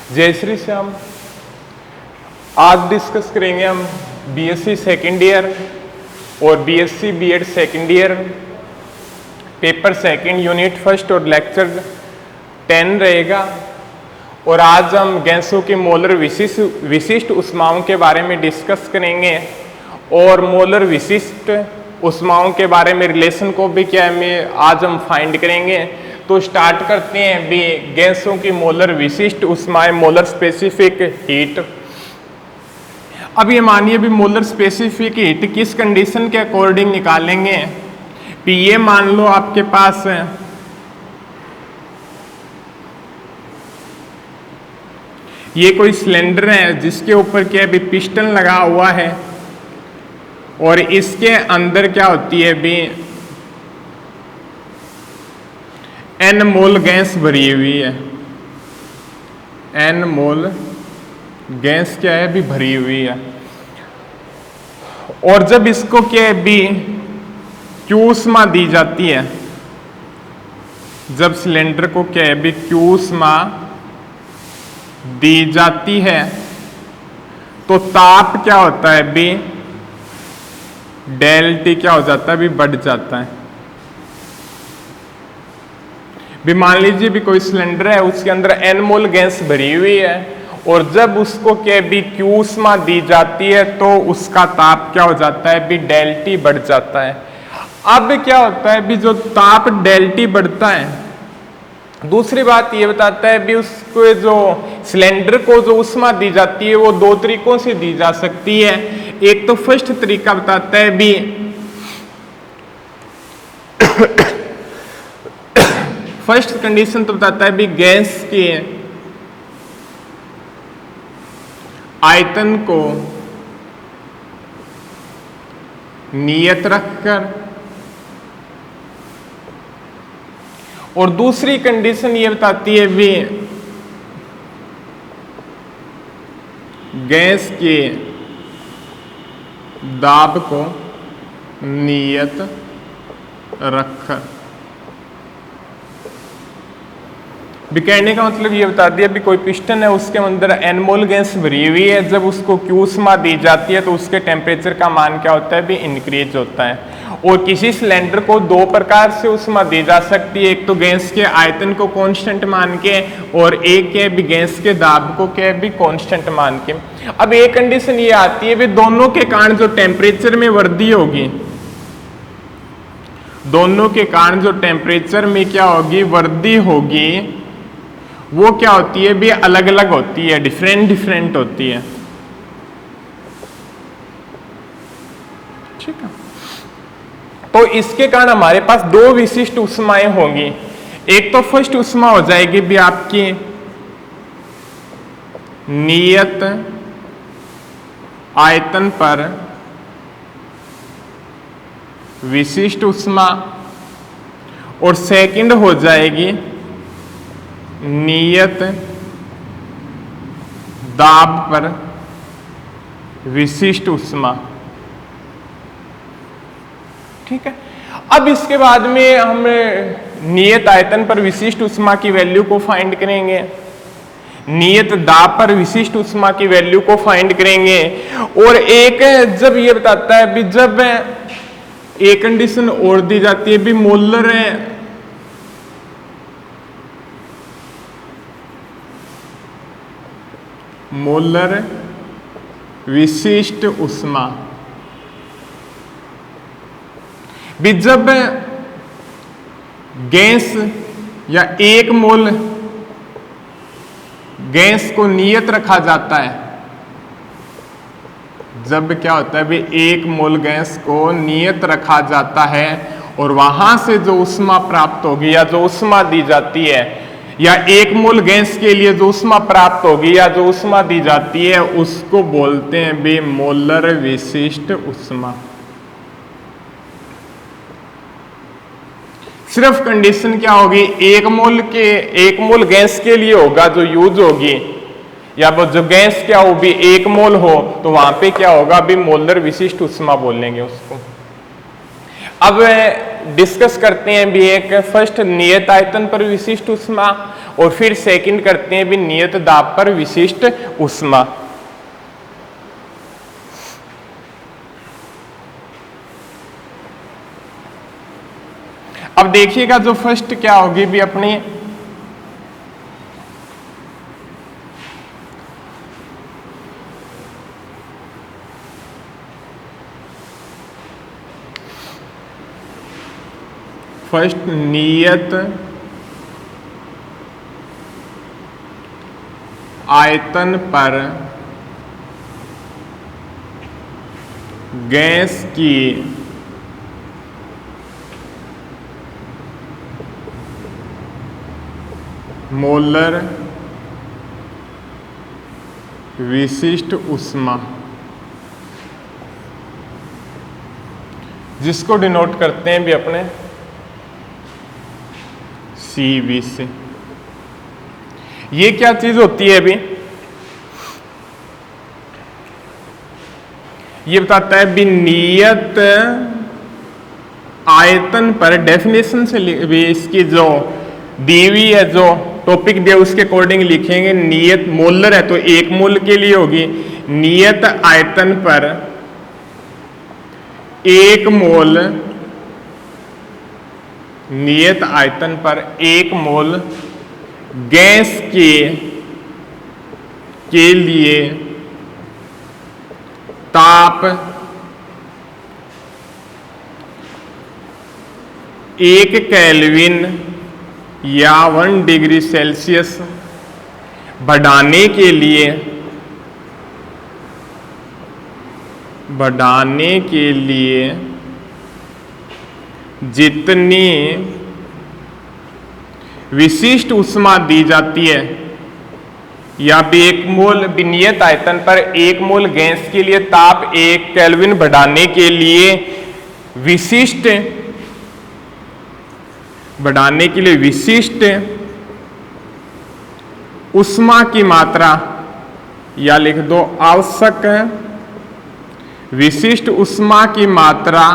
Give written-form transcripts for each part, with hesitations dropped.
जय श्री श्याम। आज डिस्कस करेंगे हम बीएससी सेकेंड ईयर और BSc BEd second year paper second unit first और लेक्चर 10 रहेगा। और आज हम गैसों के मोलर विशिष्ट ऊष्माओं के बारे में डिस्कस करेंगे और मोलर विशिष्ट ऊष्माओं के बारे में रिलेशन को भी क्या है आज हम फाइंड करेंगे। तो स्टार्ट करते हैं भी गैसों की मोलर विशिष्ट ऊष्माएं, मोलर स्पेसिफिक हीट। अब ये मानिए भी मोलर स्पेसिफिक हीट किस कंडीशन के अकॉर्डिंग निकालेंगे। भी ये मान लो आपके पास ये कोई सिलेंडर है जिसके ऊपर क्या है भी पिस्टन लगा हुआ है और इसके अंदर क्या होती है भी N मोल गैस भरी हुई है। N मोल गैस क्या है भी भरी हुई है। और जब इसको क्या है भी Q ऊष्मा दी जाती है, जब सिलेंडर को क्या है भी Q ऊष्मा दी जाती है तो ताप क्या होता है भी डेल T क्या हो जाता है भी बढ़ जाता है। भी मान लीजिए भी कोई सिलेंडर है उसके अंदर N मोल गैस भरी हुई है और जब उसको क्या भी Q ऊष्मा दी जाती है तो उसका ताप क्या हो जाता है भी डेल T बढ़ जाता है। अब क्या होता है भी जो ताप डेल T बढ़ता है, दूसरी बात ये बताता है भी उसको जो सिलेंडर को जो ऊष्मा दी जाती है वो दो तरीकों से दी जा सकती है। एक तो फर्स्ट तरीका बताता है भी फर्स्ट कंडीशन तो बताता है भी गैस के आयतन को नियत रखकर, और दूसरी कंडीशन ये बताती है भी गैस के दाब को नियत रखकर। भी कहने का मतलब ये बता दिया भी कोई पिस्टन है उसके अंदर N मोल गैस भरी हुई है, जब उसको Q ऊष्मा दी जाती है तो उसके टेम्परेचर का मान क्या होता है भी इंक्रीज होता है। और किसी सिलेंडर को दो प्रकार से ऊष्मा दी जा सकती है, एक तो गैस के आयतन को कांस्टेंट मान के और एक है भी गैस के दाब को क्या भी कांस्टेंट मान के। अब एक कंडीशन ये आती है भी दोनों के कारण जो टेम्परेचर में वृद्धि होगी, दोनों के कारण जो टेम्परेचर में क्या होगी वृद्धि होगी, वो क्या होती है भी अलग अलग होती है, डिफरेंट होती है। ठीक है, तो इसके कारण हमारे पास दो विशिष्ट ऊष्माएं होंगी। एक तो फर्स्ट ऊष्मा हो जाएगी भी आपकी नियत आयतन पर विशिष्ट ऊष्मा, और सेकंड हो जाएगी नियत दाब पर विशिष्ट ऊष्मा। ठीक है, अब इसके बाद में हम नियत आयतन पर विशिष्ट ऊष्मा की वैल्यू को फाइंड करेंगे, नियत दाब पर विशिष्ट ऊष्मा की वैल्यू को फाइंड करेंगे। और एक जब ये बताता है भी जब एक कंडीशन और दी जाती है भी मोलर विशिष्ट ऊष्मा भी जब गैस या एक मोल गैस को नियत रखा जाता है, जब क्या होता है भी एक मोल गैस को नियत रखा जाता है और वहां से जो ऊष्मा प्राप्त होगी या जो ऊष्मा दी जाती है, या एक मोल गैस के लिए जो ऊष्मा प्राप्त होगी या जो ऊष्मा दी जाती है उसको बोलते हैं भी मोलर विशिष्ट ऊष्मा। सिर्फ कंडीशन क्या होगी, एक मोल गैस के लिए होगा जो यूज होगी, या वो जो गैस क्या हो भी एक मोल हो तो वहां पे क्या होगा भी मोलर विशिष्ट ऊष्मा बोलेंगे उसको। अब डिस्कस करते हैं भी एक फर्स्ट नियत आयतन पर विशिष्ट ऊष्मा और फिर सेकंड करते हैं भी नियत दाब पर विशिष्ट ऊष्मा। अब देखिएगा जो फर्स्ट क्या होगी भी अपनी फर्स्ट नियत आयतन पर गैस की मोलर विशिष्ट ऊष्मा, जिसको डिनोट करते हैं भी अपने CV से। ये क्या चीज होती है अभी, ये बताता है भी नियत आयतन पर, डेफिनेशन से भी इसकी जो दी हुई है, जो टॉपिक दिया उसके अकॉर्डिंग लिखेंगे। नियत मोलर है तो 1 मोल के लिए होगी, नियत आयतन पर 1 मोल, नियत आयतन पर 1 मोल गैस के लिए ताप 1 केल्विन या 1 डिग्री सेल्सियस बढ़ाने के लिए जितनी विशिष्ट ऊष्मा दी जाती है, या भी 1 मोल नियत आयतन पर 1 मोल गैस के लिए ताप 1 केल्विन बढ़ाने के लिए विशिष्ट ऊष्मा की मात्रा, या लिख दो आवश्यक विशिष्ट ऊष्मा की मात्रा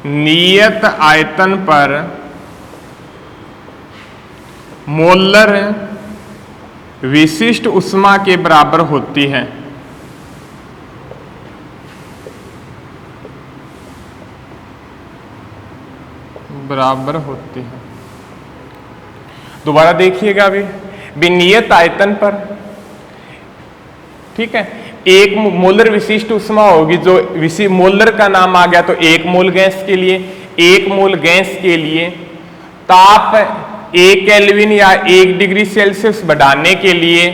नियत आयतन पर मोलर विशिष्ट ऊष्मा के बराबर होती है। दोबारा देखिएगा अभी नियत आयतन पर, ठीक है, 1 मोलर विशिष्ट ऊष्मा होगी, जो मोलर का नाम आ गया तो 1 मोल गैस के लिए, 1 मोल गैस के लिए ताप 1 केल्विन या 1 डिग्री सेल्सियस बढ़ाने के लिए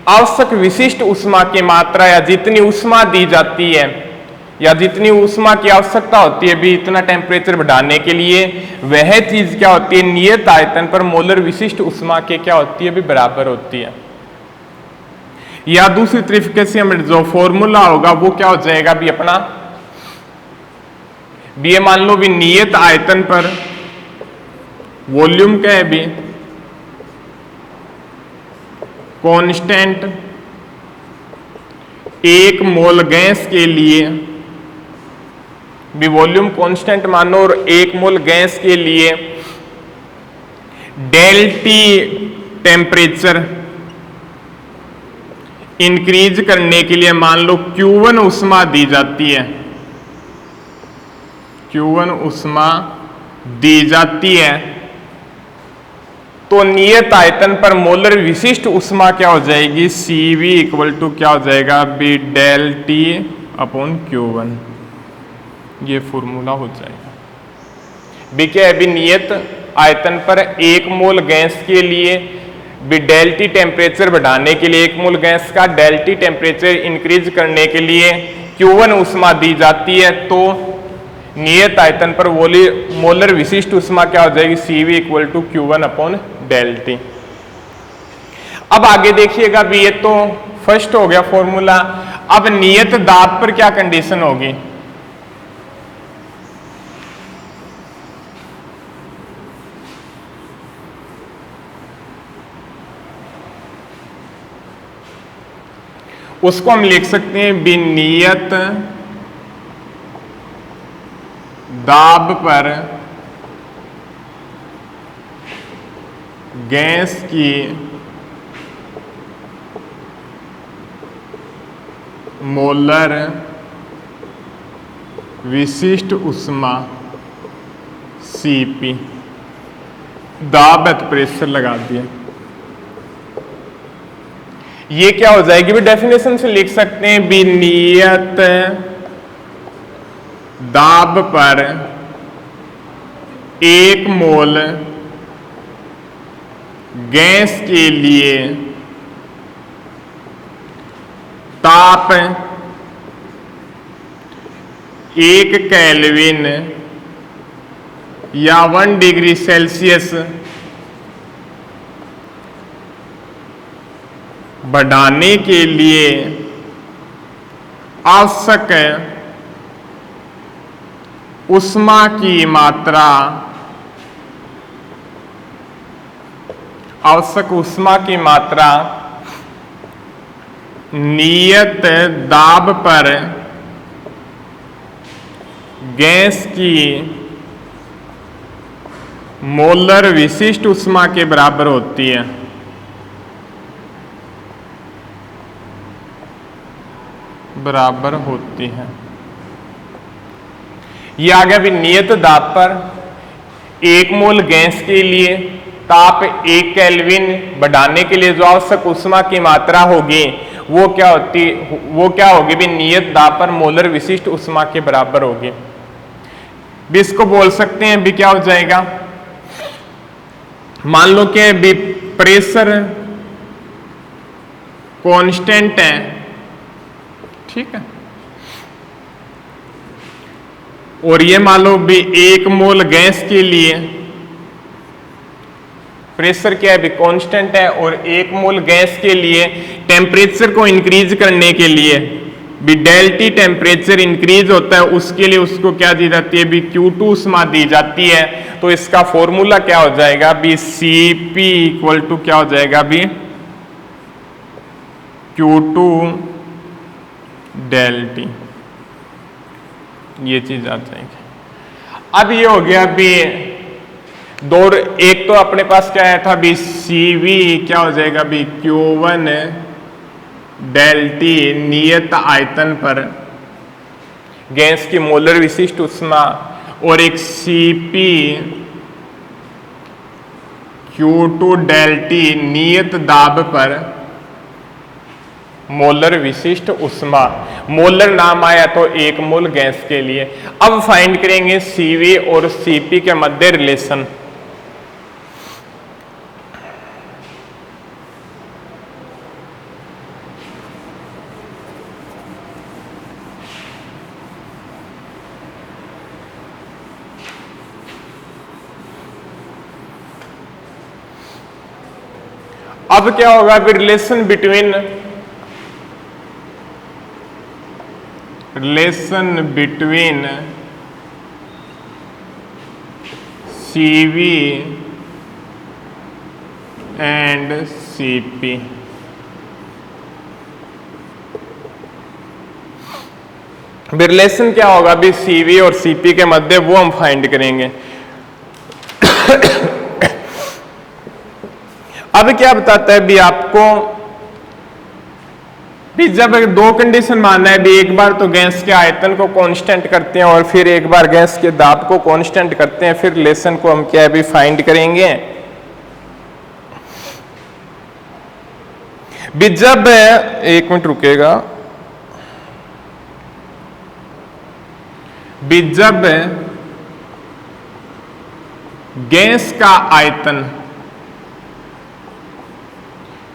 आवश्यक विशिष्ट ऊष्मा की मात्रा, या जितनी ऊष्मा दी जाती है या जितनी ऊष्मा की आवश्यकता होती है भी इतना टेम्परेचर बढ़ाने के लिए, वह चीज क्या होती है, नियत आयतन पर मोलर विशिष्ट ऊष्मा के क्या होती है भी बराबर होती है। या दूसरी तरीके से हमें जो फॉर्मूला होगा वो क्या हो जाएगा भी अपना भी, ये मान लो भी नियत आयतन पर वॉल्यूम क्या है भी कांस्टेंट, 1 मोल गैस के लिए भी वॉल्यूम कांस्टेंट मानो, और 1 मोल गैस के लिए डेल्टी टेम्परेचर इंक्रीज करने के लिए मान लो Q1 ऊष्मा दी जाती है, Q1 ऊष्मा दी जाती है, तो नियत आयतन पर मोलर विशिष्ट ऊष्मा क्या हो जाएगी, CV इक्वल टू क्या हो जाएगा B del T upon Q1। ये फॉर्मूला हो जाएगा बी क्या है भी नियत आयतन पर 1 मोल गैस के लिए भी डेल्टी टेम्परेचर बढ़ाने के लिए, 1 मोल गैस का डेल्टी टेम्परेचर इंक्रीज करने के लिए Q1 ऊष्मा दी जाती है, तो नियत आयतन पर मोलर विशिष्ट ऊष्मा क्या हो जाएगी, CV equal to Q1 upon del T. अब आगे देखिएगा भी, ये तो फर्स्ट हो गया फॉर्मूला। अब नियत दाब पर क्या कंडीशन होगी, उसको हम लिख सकते हैं भी नियत दाब पर गैस की मोलर विशिष्ट ऊष्मा Cp, दाब है तो प्रेशर लगा दिया। ये क्या हो जाएगी भी डेफिनेशन से लिख सकते हैं भी नियत दाब पर 1 मोल गैस के लिए ताप 1 केल्विन या 1 डिग्री सेल्सियस बढ़ाने के लिए आवश्यक ऊष्मा की मात्रा नियत दाब पर गैस की मोलर विशिष्ट ऊष्मा के बराबर होती है। ये आ गया भी नियत दाब पर 1 मोल गैस के लिए ताप 1 केल्विन बढ़ाने के लिए जो आवश्यक ऊष्मा की मात्रा होगी वो क्या होगी भी नियत दाब पर मोलर विशिष्ट ऊष्मा के बराबर होगी। भी इसको बोल सकते हैं भी क्या हो जाएगा, मान लो कि भी प्रेशर कांस्टेंट है, ठीक है, और ये मान लो भी 1 मोल गैस के लिए प्रेशर क्या है भी कांस्टेंट है, और 1 मोल गैस के लिए टेम्परेचर को इंक्रीज करने के लिए भी डेल्टी टेम्परेचर इंक्रीज होता है, उसके लिए उसको क्या दी जाती है भी Q2 ऊष्मा दी जाती है। तो इसका फॉर्मूला क्या हो जाएगा भी Cp इक्वल टू क्या हो जाएगा भी Q2 डेल्टी, ये चीज आ जाएगी। अब ये हो गया भी एक तो अपने पास क्या आया था भी Cv क्या हो जाएगा भी Q1 डेल्टी नियत आयतन पर गैस की मोलर विशिष्ट ऊष्मा, और एक Cp Q2 डेल्टी नियत दाब पर मोलर विशिष्ट ऊष्मा। मोलर नाम आया तो 1 मोल गैस के लिए। अब फाइंड करेंगे Cv और Cp के मध्य रिलेशन। अब क्या होगा फिर relation between Cv and Cp। Relation क्या होगा भी Cv और Cp के मध्य, वो हम फाइंड करेंगे। अब क्या बताता है भी आपको भी जब 2 कंडीशन मानना है भी, एक बार तो गैस के आयतन को कांस्टेंट करते हैं और फिर एक बार गैस के दाब को कांस्टेंट करते हैं, फिर रिलेशन को हम क्या है भी फाइंड करेंगे। भी जब 1 मिनट रुकेगा, भी जब गैस का आयतन,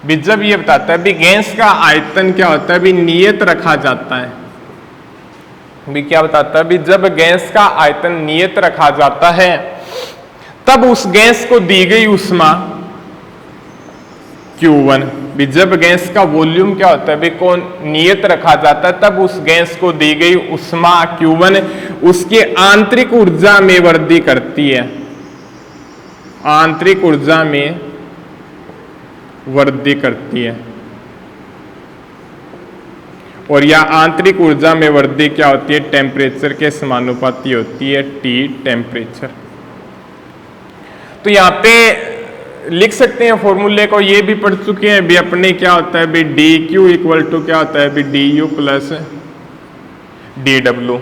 भी जब ये बताता है भी गैस का आयतन क्या होता है भी नियत रखा जाता है, भी क्या बताता है भी जब गैस का आयतन नियत रखा जाता है तब उस गैस को दी गई ऊष्मा Q1, भी जब गैस का वॉल्यूम क्या होता है भी को नियत रखा जाता है तब उस गैस को दी गई ऊष्मा Q1 उसकी आंतरिक ऊर्जा में वृद्धि करती है, आंतरिक ऊर्जा में वृद्धि करती है। और या आंतरिक ऊर्जा में वृद्धि क्या होती है, टेम्परेचर के समानुपाती होती है, टी टेम्परेचर। तो यहाँ पे लिख सकते हैं फॉर्मूले को, ये भी पढ़ चुके हैं भी अपने, क्या होता है भी डी क्यू इक्वल टू क्या होता है भी D U plus D W.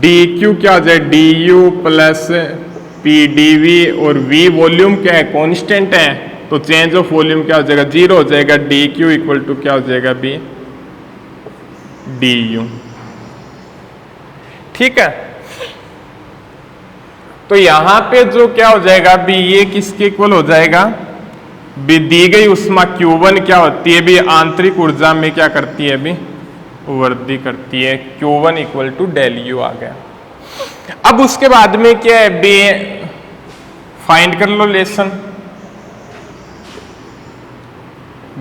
D Q क्या हो जाए D U plus P D V, और वी वॉल्यूम क्या है, कांस्टेंट है, तो चेंज ऑफ वॉल्यूम क्या हो जाएगा, जीरो हो जाएगा। डी क्यू इक्वल टू क्या हो जाएगा बी डी यू। ठीक है, तो यहां पे जो क्या हो जाएगा भी, ये किसके इक्वल हो जाएगा भी, दी गई उष्मा Q1 क्या होती है भी, आंतरिक ऊर्जा में क्या करती है भी, वृद्धि करती है। Q1 equal to del U आ गया। अब उसके बाद में क्या है बी, फाइंड कर लो रिलेशन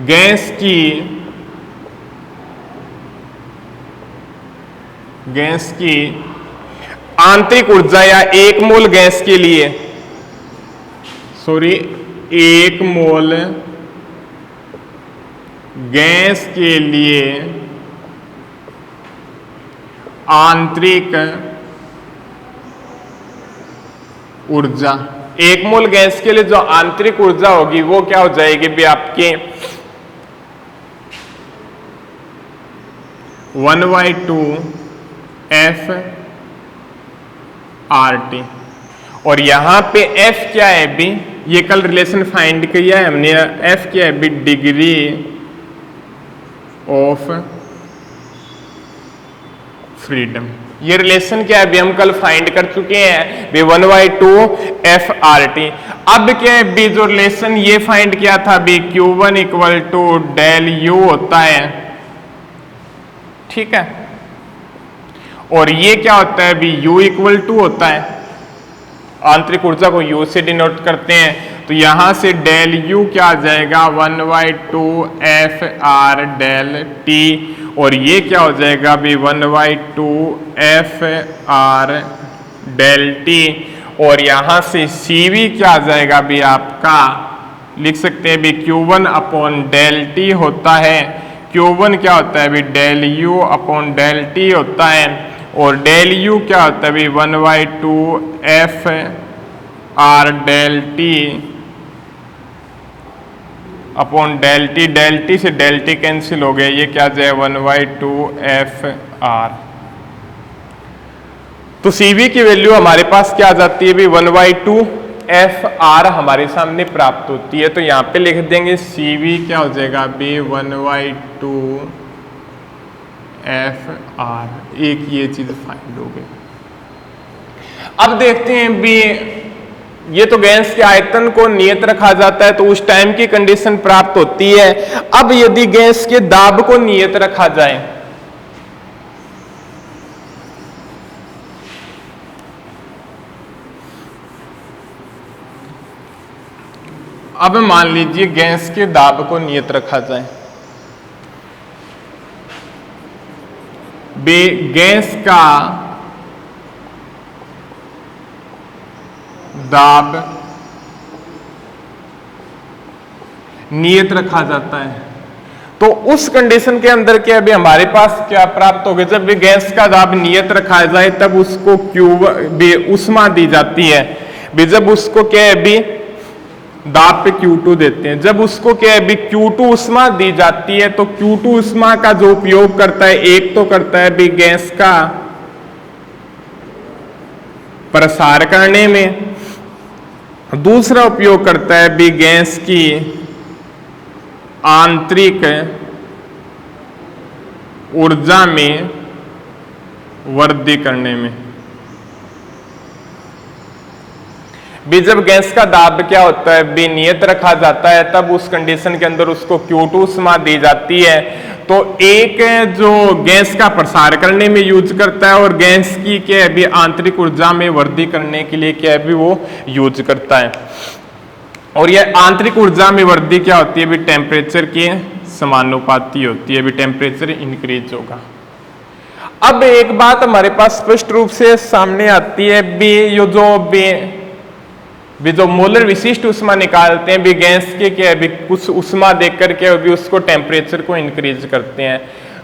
गैस की आंतरिक ऊर्जा या एक मोल गैस के लिए, सॉरी एक मोल गैस के लिए आंतरिक ऊर्जा, एक मोल गैस के लिए जो आंतरिक ऊर्जा होगी वो क्या हो जाएगी भी आपके 1/2 एफ आर टी। और यहां पे एफ क्या है भी, ये कल रिलेशन फाइंड किया है हमने, एफ क्या है भी, डिग्री ऑफ फ्रीडम। ये रिलेशन क्या है भी, हम कल फाइंड कर चुके हैं भी 1/2 एफ आर टी। अब क्या है भी, जो रिलेशन ये फाइंड किया था भी, Q1 equal to del you होता है। ठीक है, और ये क्या होता है भी, U इक्वल टू होता है, आंतरिक ऊर्जा को U से डिनोट करते हैं, तो यहां से डेल U क्या आ जाएगा 1/2 एफ आर डेल टी, और ये क्या हो जाएगा भी 1/2 एफ आर डेल टी, और यहां से CV क्या आ जाएगा भी आपका, लिख सकते हैं भी Q1 अपॉन डेल टी होता है। Q1 क्या होता है भी del U upon del T होता है, और डेल U क्या होता है भी 1/2 F R del T upon del T से डेल टी कैंसिल हो गया, ये क्या जाए 1/2 एफ आर। तो CV की वैल्यू हमारे पास क्या आ जाती है भी 1/2 एफ आर हमारे सामने प्राप्त होती है। तो यहां पे लिख देंगे CV क्या हो जाएगा भी 1/2 एफ आर। एक ये चीज फाइंड हो गई। अब देखते हैं भी, ये तो गैस के आयतन को नियत रखा जाता है तो उस टाइम की कंडीशन प्राप्त होती है। अब यदि गैस के दाब को नियत रखा जाए, अब मान लीजिए गैस के दाब को नियत रखा जाए, गैस का दाब नियत रखा जाता है, तो उस कंडीशन के अंदर क्या अभी हमारे पास क्या प्राप्त होगा, जब भी गैस का दाब नियत रखा जाए तब उसको ऊष्मा दी जाती है। भी जब उसको क्या है भी दाब पे Q2 देते हैं, जब उसको क्या है भी Q2 ऊष्मा दी जाती है, तो Q2 ऊष्मा का जो उपयोग करता है, एक तो करता है भी गैस का प्रसार करने में, दूसरा उपयोग करता है भी गैस की आंतरिक ऊर्जा में वृद्धि करने में। भी जब गैस का दाब क्या होता है भी नियत रखा जाता है, तब उस कंडीशन के अंदर उसको Q2 ऊष्मा दी जाती है। तो एक जो गैस का प्रसार करने में यूज करता है और गैस की क्या है भी आंतरिक ऊर्जा में वृद्धि करने के लिए क्या है भी वो यूज करता है। और यह आंतरिक ऊर्जा में वृद्धि क्या होती है भी टेम्परेचर के समानुपाती होती है, भी टेम्परेचर इंक्रीज होगा। अब एक बात हमारे पास स्पष्ट रूप से सामने आती है भी, ये जो भी भी जो मोलर विशिष्ट उष्मा निकालते हैं भी गैस के क्या है भी कुछ उष्मा देख करके अभी उसको टेम्परेचर को इंक्रीज करते हैं।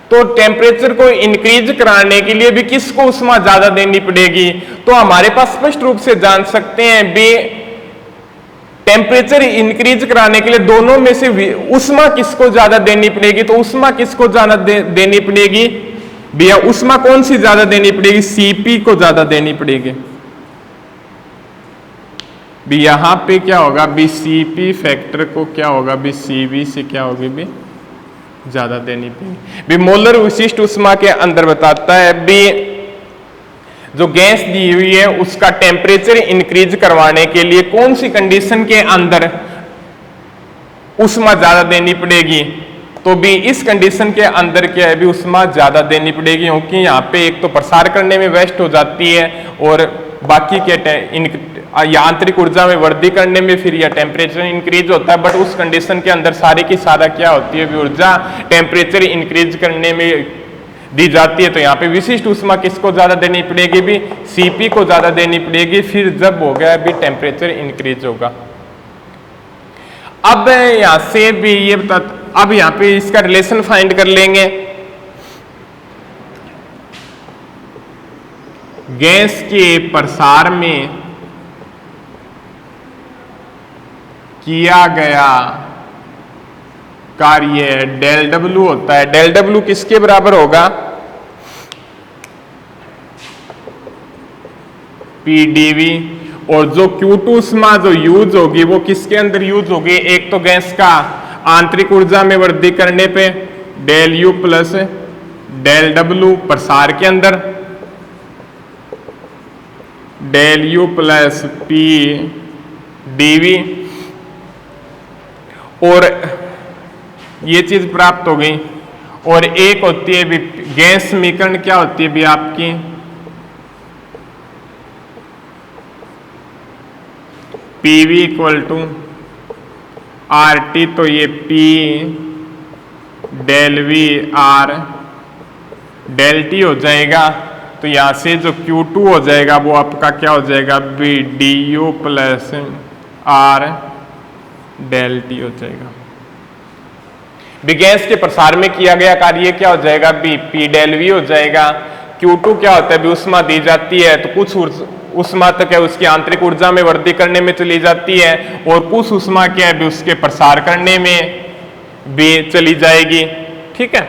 तो टेम्परेचर को इंक्रीज कराने के लिए भी किसको उष्मा ज्यादा देनी पड़ेगी, तो हमारे पास स्पष्ट रूप से जान सकते हैं भी टेम्परेचर इंक्रीज कराने के लिए दोनों में से उष्मा किसको ज्यादा देनी पड़ेगी, तो उष्मा किसको ज्यादा देनी पड़ेगी भैया, उष्मा कौन सी ज्यादा देनी पड़ेगी, सीपी को ज्यादा देनी पड़ेगी। भी यहां पे क्या होगा भी सीपी फैक्टर को क्या होगा भी सीवी से क्या होगी भी ज्यादा देनी पड़ेगी। भी मोलर विशिष्ट उष्मा के अंदर बताता है भी जो गैस दी हुई है उसका टेम्परेचर इंक्रीज करवाने के लिए कौन सी कंडीशन के अंदर उष्मा ज्यादा देनी पड़ेगी, तो भी इस कंडीशन के अंदर क्या है भी उष्मा ज्यादा देनी पड़ेगी, क्योंकि यहाँ पे एक तो प्रसार करने में वेस्ट हो जाती है और बाकी क्या आंतरिक ऊर्जा में वृद्धि करने में फिर यह टेम्परेचर इंक्रीज होता है। बट उस कंडीशन के अंदर सारी की सारा क्या होती है भी ऊर्जा टेम्परेचर इंक्रीज करने में दी जाती है। तो यहाँ पे विशिष्ट उष्मा किसको ज्यादा देनी पड़ेगी भी सीपी को ज्यादा देनी पड़ेगी, फिर जब हो गया भी टेम्परेचर इंक्रीज होगा। अब यहां से भी ये अब यहां पे इसका रिलेशन फाइंड कर लेंगे। गैस के प्रसार में किया गया कार्य डेल डब्ल्यू होता है। डेल डब्ल्यू किसके बराबर होगा, पीडीवी। और जो Q2 उष्मा जो यूज होगी वो किसके अंदर यूज होगी, एक तो गैस का आंतरिक ऊर्जा में वृद्धि करने पे del U plus del W प्रसार के अंदर del U plus P DV, और ये चीज प्राप्त हो गई। और एक होती है भी गैस समीकरण क्या होती है भी आपकी PV equal to R T, तो ये P del V R del T हो जाएगा। तो यहां से जो Q2 हो जाएगा वो आपका क्या हो जाएगा B D U plus R del T हो जाएगा। भी गैस के प्रसार में किया गया कार्य क्या हो जाएगा बी पी डेल वी हो जाएगा। Q2 क्या होता है भी उष्मा दी जाती है तो कुछ उष्मा तक है उसकी आंतरिक ऊर्जा में वृद्धि करने में चली जाती है, और कुछ उष्मा क्या है भी उसके प्रसार करने में भी चली जाएगी। ठीक है,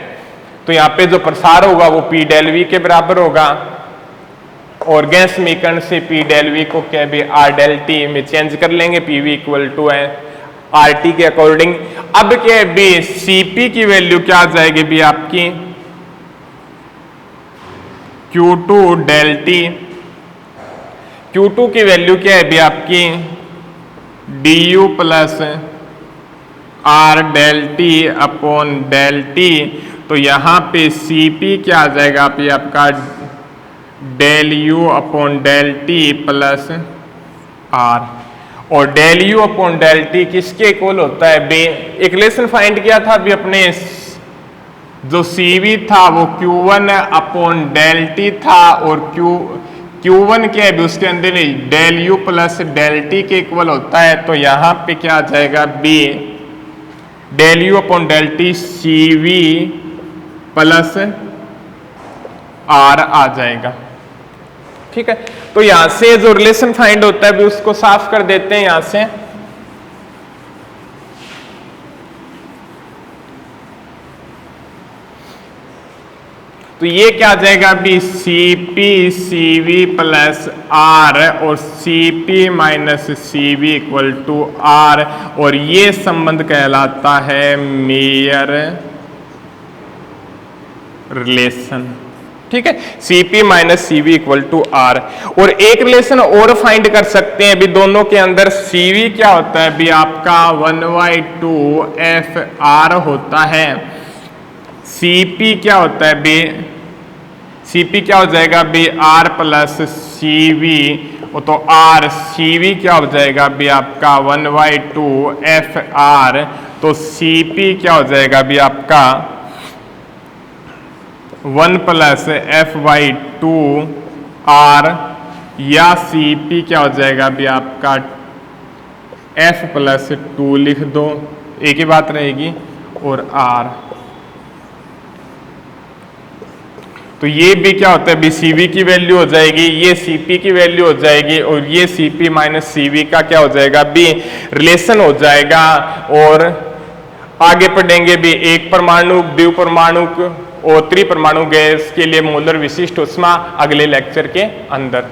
तो यहाँ पे जो प्रसार होगा वो पी डेल वी के बराबर होगा, और गैस समीकरण से पी डेल वी को क्या भी आर डेल टी में चेंज कर लेंगे, पी वी इक्वल टू है आर टी के अकॉर्डिंग। अब क्या है बी सीपी की वैल्यू क्या आ जाएगी भी आपकी Q2 डेल टी। Q2 की वैल्यू क्या है भी आपकी D U plus R del T upon del T. तो यहां पे सीपी क्या आ जाएगा भी आपका del U upon del T plus R, और del U upon del T किसके इक्वल होता है बे, एक रिलेशन फाइंड किया था अभी अपने, जो सीवी था वो Q1 अपॉन डेल टी था, और Q1 क्या है उसके अंदर del U plus del T के इक्वल होता है। तो यहां पे क्या आ जाएगा B del U upon del T CV plus R आ जाएगा। ठीक है, तो यहां से जो रिलेशन फाइंड होता है भी उसको साफ कर देते हैं यहां से। तो ये क्या आ जाएगा भी सीपी सीवी प्लस आर, और CP minus CV equal to R, और ये संबंध कहलाता है मेयर रिलेशन। ठीक है, CP minus CV equal to R. और एक रिलेशन और फाइंड कर सकते हैं भी दोनों के अंदर, सीवी क्या होता है भी आपका 1/2 एफ आर होता है, सीपी क्या होता है बी सीपी क्या हो जाएगा बी आर प्लस सीवी, तो आर सीवी क्या हो जाएगा बी आपका 1/2 एफ आर। तो सीपी क्या हो जाएगा बी आपका 1 प्लस F/2 आर, या सीपी क्या हो जाएगा भी आपका F+2 लिख दो, एक ही बात रहेगी, और R। तो ये भी क्या होता है, BCV की वैल्यू हो जाएगी, ये CP की वैल्यू हो जाएगी, और ये CP माइनस CV का क्या हो जाएगा, भी रिलेशन हो जाएगा। और आगे पढ़ेंगे भी एक परमाणु, द्विपरमाणु और त्रिपरमाणु गैस के लिए मोलर विशिष्ट ऊष्मा अगले लेक्चर के अंदर।